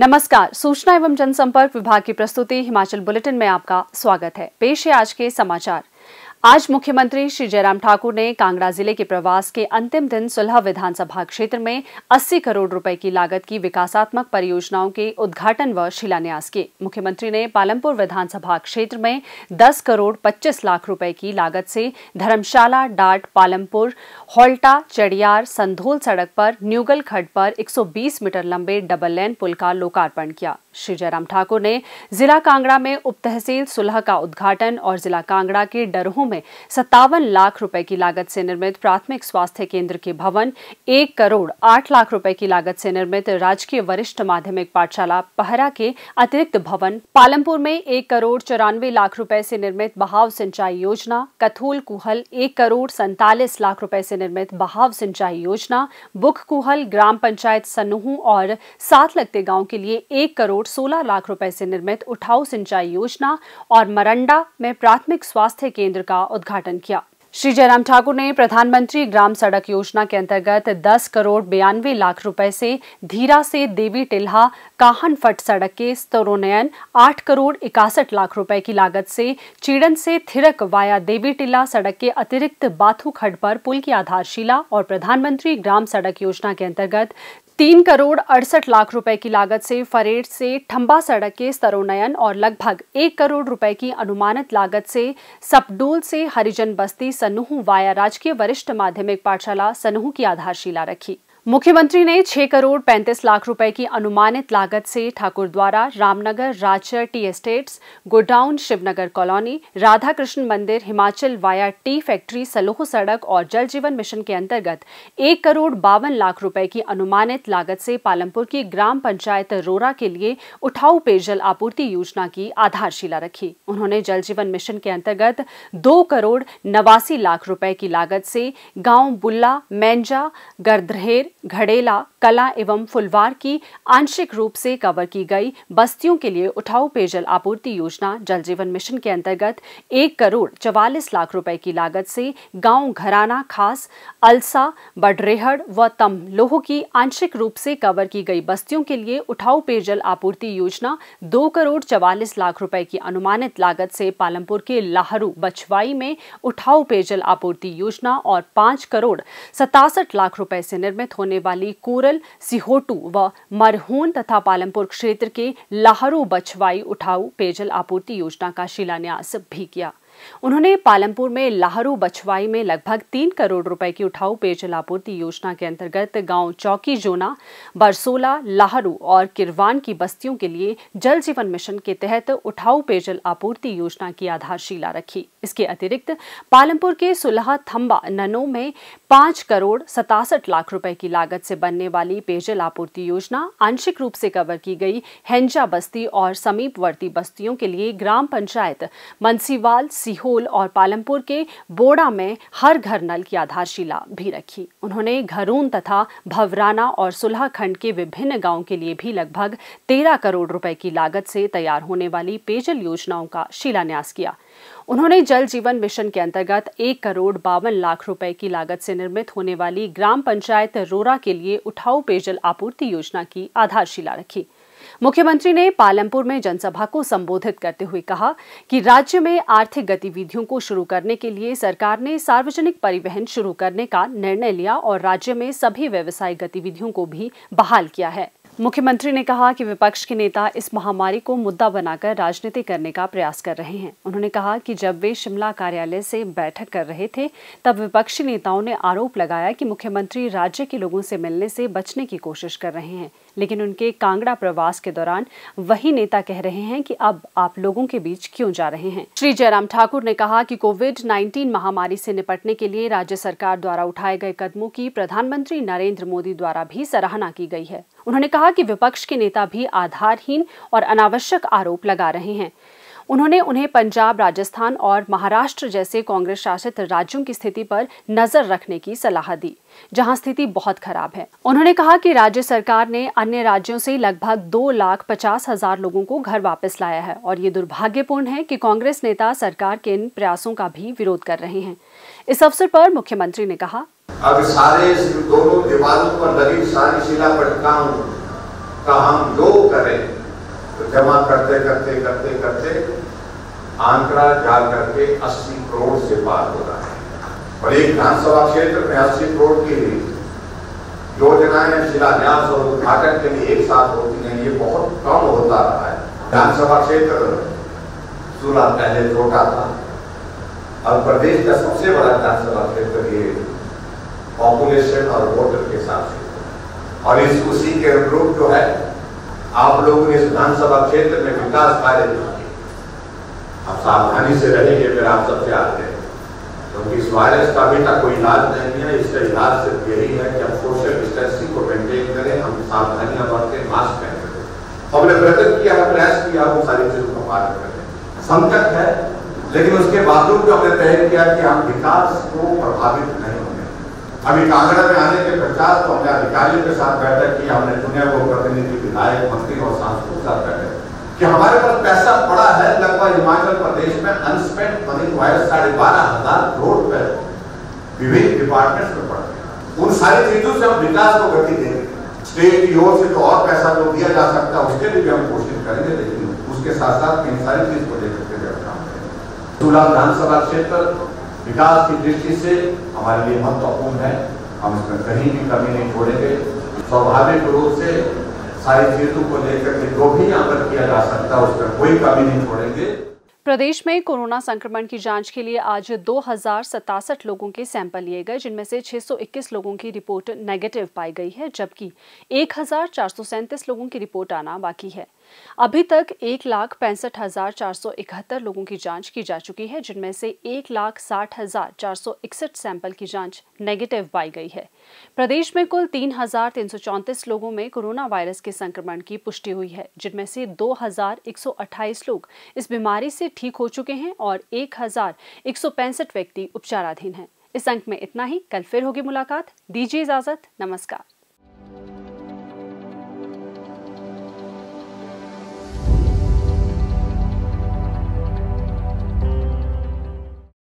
नमस्कार, सूचना एवं जनसंपर्क विभाग की प्रस्तुति हिमाचल बुलेटिन में आपका स्वागत है। पेश है आज के समाचार। आज मुख्यमंत्री श्री जयराम ठाकुर ने कांगड़ा जिले के प्रवास के अंतिम दिन सुलह विधानसभा क्षेत्र में 80 करोड़ रुपए की लागत की विकासात्मक परियोजनाओं के उद्घाटन व शिलान्यास किए। मुख्यमंत्री ने पालमपुर विधानसभा क्षेत्र में 10 करोड़ 25 लाख रुपए की लागत से धर्मशाला डाट पालमपुर होल्टा चड़ियार संधोल सड़क पर न्यूगल खड्ड पर 120 मीटर लंबे डबल लेन पुल का लोकार्पण किया। श्री जयराम ठाकुर ने जिला कांगड़ा में उप तहसील सुलह का उद्घाटन और जिला कांगड़ा के डरहों में 57 लाख रुपए की लागत से निर्मित प्राथमिक स्वास्थ्य केंद्र के भवन, 1 करोड़ 8 लाख रुपए की लागत से निर्मित राजकीय वरिष्ठ माध्यमिक पाठशाला पहरा के अतिरिक्त भवन, पालमपुर में 1 करोड़ 94 लाख रुपए से निर्मित बहाव सिंचाई योजना, कथूल कुहल 1 करोड़ 47 लाख रुपए से निर्मित बहाव सिंचाई योजना, बुख कुहल ग्राम पंचायत सन्नूह और साथ लगते गांव के लिए 1 करोड़ 16 लाख रुपए से निर्मित उठाऊ सिंचाई योजना और मरंडा में प्राथमिक स्वास्थ्य केंद्र का उद्घाटन किया। श्री जयराम ठाकुर ने प्रधानमंत्री ग्राम सड़क योजना के अंतर्गत 10 करोड़ 92 लाख रुपए से धीरा से देवी टिल्हा काहनफट सड़क के स्तरोन्नयन, 8 करोड़ 61 लाख रुपए की लागत से चीड़न से थिरक वाया देवी टिल्हा सड़क के अतिरिक्त बाथू खड्ड पर पुल की आधारशिला और प्रधानमंत्री ग्राम सड़क योजना के अंतर्गत 3 करोड़ 68 लाख रुपए की लागत से फरेड़ से ठंबा सड़क के स्तरोन्नयन और लगभग 1 करोड़ रुपए की अनुमानित लागत से सपडोल से हरिजन बस्ती सन्नूह वाया राजकीय वरिष्ठ माध्यमिक पाठशाला सन्नूह की आधारशिला रखी। मुख्यमंत्री ने 6 करोड़ 35 लाख रुपए की अनुमानित लागत से Thakurdwara Ramnagar Rajchar tea estates, godown Shivnagar colony, Radha Krishna Mandir Himachal via tea factory Saloh सड़क और जल जीवन मिशन के अंतर्गत 1 करोड़ 52 लाख रुपए की अनुमानित लागत से पालमपुर की ग्राम पंचायत रोरा के लिए उठाऊ पेयजल आपूर्ति योजना की आधारशिला रखी। उन्होंने जल जीवन मिशन के अंतर्गत 2 करोड़ 89 लाख रुपए की लागत से गांव बुल्ला, मैंजा, गर्दरहेर, घड़ेला, कला एवं फुलवार की आंशिक रूप से कवर की गई बस्तियों के लिए उठाऊ पेयजल आपूर्ति योजना जल जीवन मिशन के अंतर्गत 1 करोड़ 44 लाख रुपए की लागत से गांव घराना खास, अलसा, बडरेहड़ व तमलोह की आंशिक रूप से कवर की गई बस्तियों के लिए उठाऊ पेयजल आपूर्ति योजना 2 करोड़ 44 लाख रुपए की अनुमानित लागत से पालमपुर के लाहरू बछवाई में उठाऊ पेयजल आपूर्ति योजना और 5 करोड़ 67 लाख रुपए से निर्मित होने वाली कोरल, सिहोटू व मरहून तथा पालमपुर क्षेत्र के लाहरू बछवाई उठाऊ पेयजल आपूर्ति योजना का शिलान्यास भी किया। उन्होंने पालमपुर में लाहरू बछवाई में लगभग 3 करोड़ रुपए की उठाऊ पेयजल आपूर्ति योजना के अंतर्गत गांव चौकी जोना, बरसोला, लाहरू और किरवान की बस्तियों के लिए जल जीवन मिशन के तहत उठाऊ पेयजल आपूर्ति योजना की आधारशिला रखी। इसके अतिरिक्त पालमपुर के सुलह थंबा ननो में 5 करोड़ 67 लाख रुपए की लागत से बनने वाली पेयजल आपूर्ति योजना आंशिक रूप से कवर की गई हेंजा बस्ती और समीपवर्ती बस्तियों के लिए ग्राम पंचायत मनसीवाल, सीहोल और पालमपुर के बोड़ा में हर घर नल की आधारशिला भी रखी। उन्होंने घरून तथा भवराना और सुलह खंड के विभिन्न गांवों के लिए भी लगभग 13 करोड़ रुपए की लागत से तैयार होने वाली पेयजल योजनाओं का शिलान्यास किया। उन्होंने जल जीवन मिशन के अंतर्गत 1 करोड़ 52 लाख रुपए की लागत से निर्मित होने वाली ग्राम पंचायत रोरा के लिए उठाऊ पेयजल आपूर्ति योजना की आधारशिला रखी। मुख्यमंत्री ने पालमपुर में जनसभा को संबोधित करते हुए कहा कि राज्य में आर्थिक गतिविधियों को शुरू करने के लिए सरकार ने सार्वजनिक परिवहन शुरू करने का निर्णय लिया और राज्य में सभी व्यावसायिक गतिविधियों को भी बहाल किया है। मुख्यमंत्री ने कहा कि विपक्ष के नेता इस महामारी को मुद्दा बनाकर राजनीति करने का प्रयास कर रहे हैं। उन्होंने कहा कि जब वे शिमला कार्यालय से बैठक कर रहे थे तब विपक्षी नेताओं ने आरोप लगाया कि मुख्यमंत्री राज्य के लोगों से मिलने से बचने की कोशिश कर रहे हैं, लेकिन उनके कांगड़ा प्रवास के दौरान वही नेता कह रहे हैं कि अब आप लोगों के बीच क्यों जा रहे हैं। श्री जयराम ठाकुर ने कहा कि कोविड-19 महामारी से निपटने के लिए राज्य सरकार द्वारा उठाए गए कदमों की प्रधानमंत्री नरेंद्र मोदी द्वारा भी सराहना की गई है। उन्होंने कहा कि विपक्ष के नेता भी आधारहीन और अनावश्यक आरोप लगा रहे हैं। उन्होंने उन्हें पंजाब, राजस्थान और महाराष्ट्र जैसे कांग्रेस शासित राज्यों की स्थिति पर नजर रखने की सलाह दी, जहां स्थिति बहुत खराब है। उन्होंने कहा कि राज्य सरकार ने अन्य राज्यों से लगभग 2,50,000 लोगों को घर वापस लाया है और ये दुर्भाग्यपूर्ण है कि कांग्रेस नेता सरकार के इन प्रयासों का भी विरोध कर रहे हैं। इस अवसर पर मुख्यमंत्री ने कहा, अब सारे दोनों दीवारों पर लगी सारी शिला पटका हूं का हम जो करें तो जमा करते करते करते करते आंकड़ा जा करके 80 करोड़ से पार हो रहा है। और एक विधानसभा क्षेत्र में 80 करोड़ की योजनाएं शिलान्यास और उद्घाटन के लिए एक साथ होती हैं, ये बहुत कम होता रहा है। विधानसभा क्षेत्र सूला पहले छोटा था, अब प्रदेश का सबसे बड़ा विधानसभा क्षेत्र ये पॉपुलेशन और वोटर के हिसाब से, और इस उसी के अनुरूप जो है आप लोगों ने इस विधानसभा क्षेत्र में विकास कार्य किए। अब सावधानी से रहेंगे, फिर आप सबसे आते हैं, क्योंकि इस वायरस का अभी तक कोई इलाज नहीं है। इसका इलाज सिर्फ यही है कि हम सोशल डिस्टेंसिंग को मेंटेन करें, हम सावधानियां बरतें, मास्क पहने। हमने प्रयत्न किया है, प्रयास किया, वो सारी चीजों का पालन करें। संकट है, लेकिन उसके बावजूद भी हमने तय किया कि हम विकास को प्रभावित नहीं होंगे। अभी कांगड़ा में आने के पश्चात तो हमने अधिकारियों के साथ बैठक की, हमने दुनिया को प्रतिनिधि, विधायक, मंत्री और सांसदों के साथ बैठक कि हमारे पास पैसा पड़ा है। लगभग हिमाचल प्रदेश में अनस्पेंड मनी वायरस 12,500 करोड़ रुपए विभिन्न डिपार्टमेंट्स में पड़ा है। उन सारी चीजों से हम विकास को गति देंगे। स्टेट की ओर से तो और पैसा जो दिया जा सकता है उसके लिए भी हम कोशिश करेंगे, लेकिन उसके साथ साथ इन सारी चीज को लेकर के काम करेंगे। सूला विधानसभा क्षेत्र विकास की दृष्टि से हमारे लिए महत्वपूर्ण है, हम इसमें कहीं भी कमी नहीं छोड़ेंगे। स्वाभाविक रूप से सारी चीजों को लेकर के जो भी अमल किया जा सकता है उसमें कोई कमी नहीं छोड़ेंगे। प्रदेश में कोरोना संक्रमण की जांच के लिए आज 2067 लोगों के सैंपल लिए गए, जिनमें से 621 लोगों की रिपोर्ट नेगेटिव पाई गई है, जबकि 1437 लोगों की रिपोर्ट आना बाकी है। अभी तक 1,65,471 लोगों की जांच की जा चुकी है, जिनमें से 1,60,461 सैंपल की जांच नेगेटिव पाई गई है। प्रदेश में कुल 3,334 लोगों में कोरोना वायरस के संक्रमण की पुष्टि हुई है, जिनमें से 2,128 लोग इस बीमारी से ठीक हो चुके हैं और 1,165 व्यक्ति उपचाराधीन हैं। इस अंक में इतना ही। कल फिर होगी मुलाकात। दीजिए इजाजत। नमस्कार।